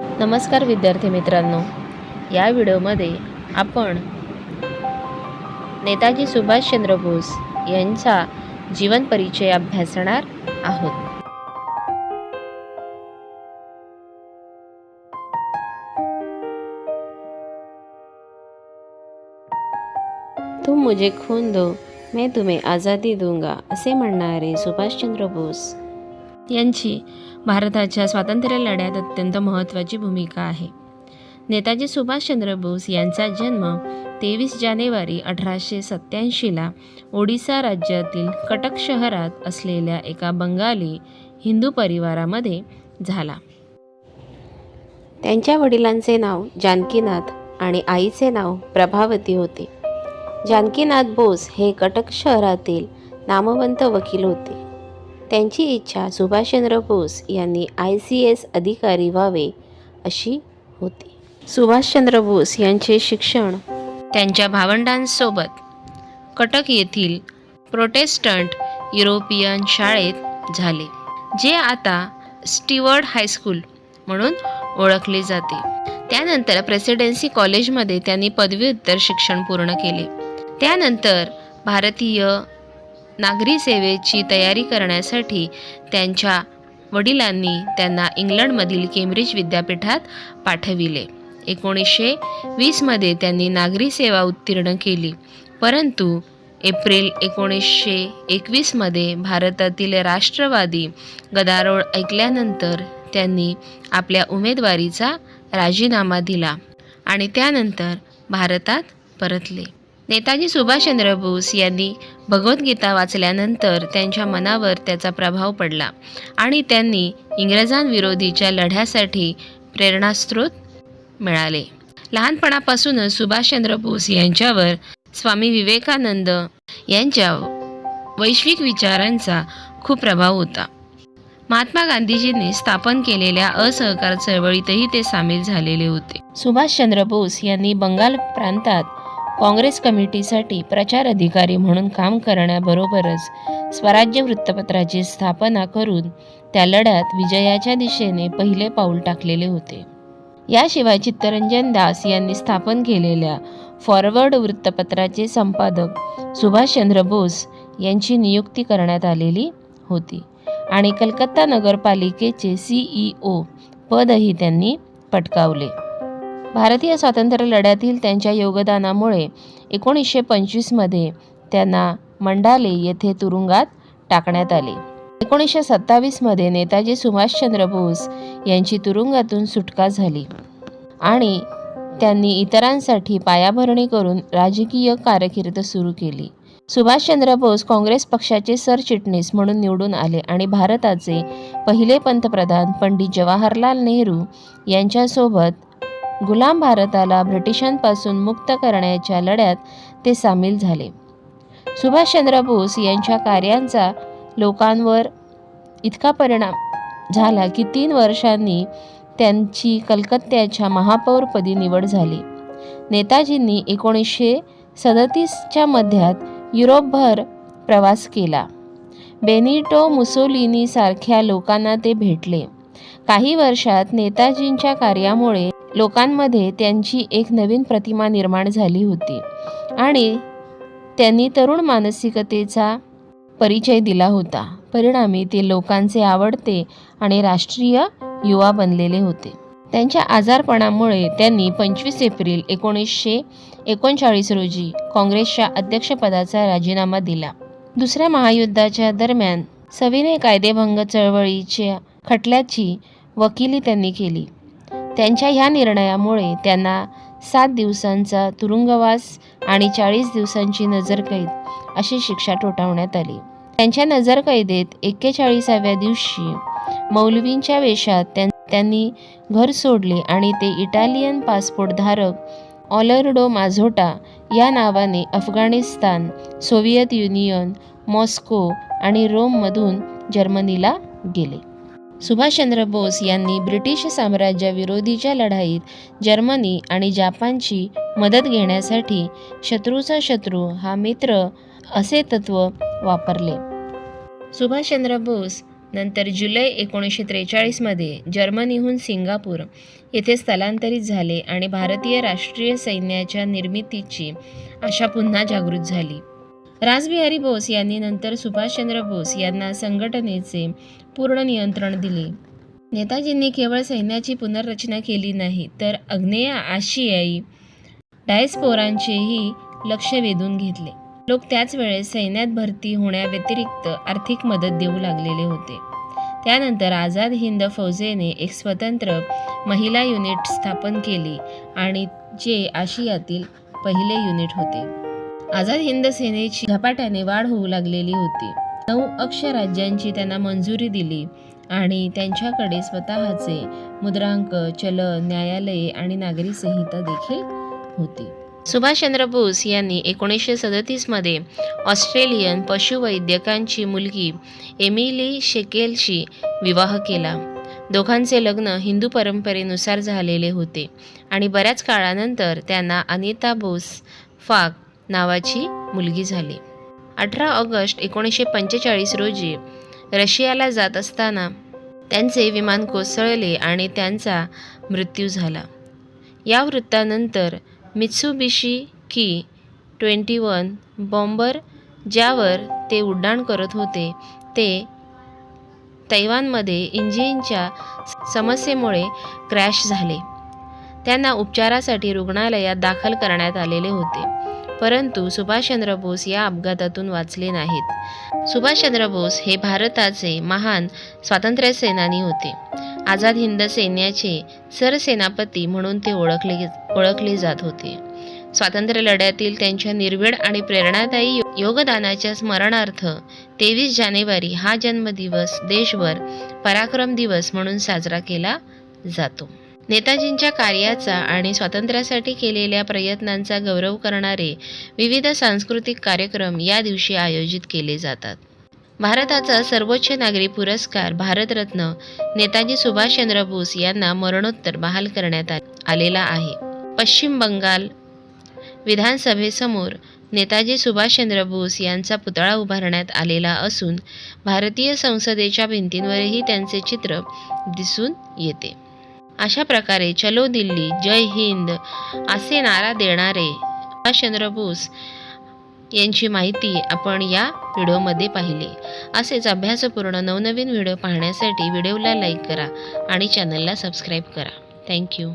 नमस्कार विद्यार्थी मित्रांनो, या व्हिडिओमध्ये आपण नेताजी सुभाषचंद्र बोस यांचा जीवन परिचय अभ्यासणार आहोत. तुम मुझे खून दो मैं तुम्हें आझादी दूंगा असे म्हणणारे सुभाषचंद्र बोस यांची भारताच्या स्वातंत्र्य लढ्यात अत्यंत महत्त्वाची भूमिका आहे. नेताजी सुभाषचंद्र बोस यांचा जन्म 23 जानेवारी 1887ला ओडिसा राज्यातील कटक शहरात असलेल्या एका बंगाली हिंदू परिवारामध्ये झाला. त्यांच्या वडिलांचे नाव जानकीनाथ आणि आईचे नाव प्रभावती होते. जानकीनाथ बोस हे कटक शहरातील नामवंत वकील होते. त्यांची इच्छा सुभाषचंद्र बोस यांनी ICS अधिकारी व्हावे अशी होती. सुभाषचंद्र बोस यांचे शिक्षण त्यांच्या भावंडांसोबत कटक येथील प्रोटेस्टंट युरोपियन शाळेत झाले, जे आता स्टीवर्ड हायस्कूल म्हणून ओळखले जाते. त्यानंतर प्रेसिडेन्सी कॉलेजमध्ये त्यांनी पदव्युत्तर शिक्षण पूर्ण केले. त्यानंतर भारतीय नागरी सेवेची तयारी करण्यासाठी त्यांच्या वडिलांनी त्यांना इंग्लंडमधील केम्ब्रिज विद्यापीठात पाठविले. 1920मध्ये त्यांनी नागरी सेवा उत्तीर्ण केली, परंतु एप्रिल 1921मध्ये भारतातील राष्ट्रवादी गदारोळ ऐकल्यानंतर त्यांनी आपल्या उमेदवारीचा राजीनामा दिला आणि त्यानंतर भारतात परतले. नेताजी सुभाषचंद्र बोस यांनी भगवद्गीता वाचल्यानंतर त्यांच्या मनावर त्याचा प्रभाव पडला आणि त्यांनी इंग्रजांविरोधीच्या लढ्यासाठी प्रेरणास्रोत मिळाले. लहानपणापासूनच सुभाषचंद्र बोस यांच्यावर स्वामी विवेकानंद यांच्या वैश्विक विचारांचा खूप प्रभाव होता. महात्मा गांधीजींनी स्थापन केलेल्या असहकार चळवळीतही ते सामील झालेले होते. सुभाषचंद्र बोस यांनी बंगाल प्रांतात काँग्रेस कमिटीसाठी प्रचार अधिकारी म्हणून काम करण्याबरोबरच स्वराज्य वृत्तपत्राची स्थापना करून त्या लढ्यात विजयाच्या दिशेने पहिले पाऊल टाकलेले होते. याशिवाय चित्तरंजन दास यांनी स्थापन केलेल्या फॉरवर्ड वृत्तपत्राचे संपादक सुभाषचंद्र बोस यांची नियुक्ती करण्यात आलेली होती आणि कलकत्ता नगरपालिकेचे CEO पदही त्यांनी पटकावले. भारतीय स्वातंत्र्य लढ्यातील त्यांच्या योगदानामुळे 1925मध्ये त्यांना मंडाले येथे तुरुंगात टाकण्यात आले. 1927मध्ये नेताजी सुभाषचंद्र बोस यांची तुरुंगातून सुटका झाली आणि त्यांनी इतरांसाठी पायाभरणी करून राजकीय कारकीर्द सुरू केली. सुभाषचंद्र बोस काँग्रेस पक्षाचे सरचिटणीस म्हणून निवडून आले आणि भारताचे पहिले पंतप्रधान पंडित जवाहरलाल नेहरू यांच्यासोबत गुलाम भारताला ब्रिटिशांपासून मुक्त करण्याच्या लढ्यात ते सामील झाले. सुभाषचंद्र बोस यांच्या कार्यांचा लोकांवर इतका परिणाम झाला की 3 वर्षांनी त्यांची कलकत्त्याच्या महापौरपदी निवड झाली. नेताजींनी 1937च्या मध्यात युरोपभर प्रवास केला. बेनिटो मुसोलिनी सारख्या लोकांना ते भेटले. काही वर्षात नेताजींच्या कार्यामुळे लोकांमध्ये त्यांची एक नवीन प्रतिमा निर्माण झाली होती आणि त्यांनी तरुण मानसिकतेचा परिचय दिला होता. परिणामी ते लोकांचे आवडते आणि राष्ट्रीय युवा बनलेले होते. त्यांच्या आजारपणामुळे त्यांनी 25 एप्रिल 1939 रोजी काँग्रेसच्या अध्यक्षपदाचा राजीनामा दिला. दुसऱ्या महायुद्धाच्या दरम्यान सविनय कायदेभंग चळवळीच्या खटल्याची वकिली त्यांनी केली. त्यांच्या ह्या निर्णयामुळे त्यांना 7 दिवसांचा तुरुंगवास आणि 40 दिवसांची नजरकैद अशी शिक्षा ठोठावण्यात आली. त्यांच्या नजरकैदेत 41व्या दिवशी मौलवींच्या वेशात त्यांनी घर सोडले आणि ते इटालियन पासपोर्टधारक ऑलर्डो माझोटा या नावाने अफगाणिस्तान, सोव्हिएत युनियन, मॉस्को आणि रोममधून जर्मनीला गेले. सुभाषचंद्र बोस यांनी ब्रिटिश साम्राज्याविरोधीच्या लढाईत जर्मनी आणि जपानची मदत घेण्यासाठी शत्रूचा शत्रू हा मित्र असे तत्त्व वापरले. सुभाषचंद्र बोस नंतर जुलै 1943मध्ये जर्मनीहून सिंगापूर येथे स्थलांतरित झाले आणि भारतीय राष्ट्रीय सैन्याच्या निर्मितीची आशा पुन्हा जागृत झाली. रासबिहारी बोस यांनी नंतर सुभाषचंद्र बोस यांना संघटनेचे पूर्ण नियंत्रण दिले. नेताजींनी केवळ सैन्याची पुनर्रचना केली नाही, तर आग्नेय आशियाई डायस्पोरांचेही लक्ष वेधून घेतले. लोक त्याच वेळेस सैन्यात भरती होण्याव्यतिरिक्त आर्थिक मदत देऊ लागलेले होते. त्यानंतर आझाद हिंद फौजेने एक स्वतंत्र महिला युनिट स्थापन केली आणि जे आशियातील पहिले युनिट होते. आझाद हिंद सेनेची झपाट्याने वाढ होऊ लागलेली होती. 9 अक्ष राज्यांची त्यांना मंजुरी दिली आणि त्यांच्याकडे स्वतःचे मुद्रांक, चलन, न्यायालये आणि नागरी संहिता देखील होती. सुभाषचंद्र बोस यांनी 1937मध्ये ऑस्ट्रेलियन पशुवैद्यकांची मुलगी एमिली शेकेलशी विवाह केला. दोघांचे लग्न हिंदू परंपरेनुसार झालेले होते आणि बऱ्याच काळानंतर त्यांना अनिता बोस फाक नावाची मुलगी झाली. 18 ऑगस्ट 1945 रोजी रशियाला जात असताना त्यांचे विमान कोसळले आणि त्यांचा मृत्यू झाला. या वृत्तानंतर मित्सुबिशी की 21 बॉम्बर ज्यावर ते उड्डाण करत होते ते तैवानमध्ये इंजिनच्या समस्येमुळे क्रॅश झाले. त्यांना उपचारासाठी रुग्णालयात दाखल करण्यात आलेले होते, परंतु सुभाषचंद्र बोस या अपघातातून वाचले नाहीत. सुभाषचंद्र बोस हे भारताचे महान स्वातंत्र्यसेनानी होते. आझाद हिंद सैन्याचे सरसेनापती म्हणून ते ओळखले जात होते. स्वातंत्र्य लढ्यातील त्यांच्या निर्भीड आणि प्रेरणादायी योगदानाच्या स्मरणार्थ 23 जानेवारी हा जन्मदिवस देशभर पराक्रम दिवस म्हणून साजरा केला जातो. नेताजींच्या कार्याचा आणि स्वातंत्र्यासाठी केलेल्या प्रयत्नांचा गौरव करणारे विविध सांस्कृतिक कार्यक्रम या दिवशी आयोजित केले जातात. भारताचा सर्वोच्च नागरी पुरस्कार भारतरत्न नेताजी सुभाषचंद्र बोस यांना मरणोत्तर बहाल करण्यात आलेला आहे. पश्चिम बंगाल विधानसभेसमोर नेताजी सुभाषचंद्र बोस यांचा पुतळा उभारण्यात आलेला असून भारतीय संसदेच्या भिंतींवरही त्यांचे चित्र दिसून येते. अशा प्रकारे चलो दिल्ली, जय हिंद असे नारा देणारे सुभाषचंद्र बोस यांची माहिती आपण या व्हिडिओमध्ये पाहिली. असेच अभ्यासपूर्ण नवनवीन व्हिडिओ पाहण्यासाठी व्हिडिओला लाईक करा आणि चॅनलला सबस्क्राईब करा. थँक्यू.